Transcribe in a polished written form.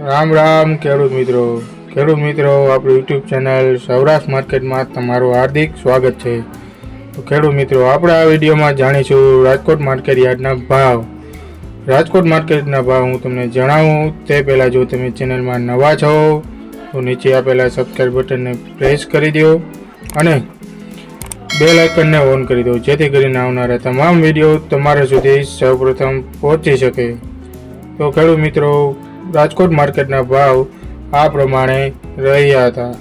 રામ રામ ખેડૂત મિત્રો આપણું યુટ્યુબ ચેનલ સૌરાષ્ટ્ર માર્કેટમાં તમારું હાર્દિક સ્વાગત છે। તો ખેડૂત મિત્રો, આપણે આ વિડીયોમાં જાણીશું રાજકોટ માર્કેટ યાર્ડના ભાવ। રાજકોટ માર્કેટના ભાવ હું તમને જણાવું તે પહેલાં જો તમે ચેનલમાં નવા છો તો નીચે આપેલા સબસ્ક્રાઇબ બટનને પ્રેસ કરી દો અને બેલ આઇકનને ઓન કરી દો, જેથી કરીને આવનારા તમામ વિડીયો તમારા સુધી સૌપ્રથમ પહોંચી શકે। તો ખેડૂત મિત્રો, રાજકોટ માર્કેટના ભાવ આ પ્રમાણે રહ્યા હતા।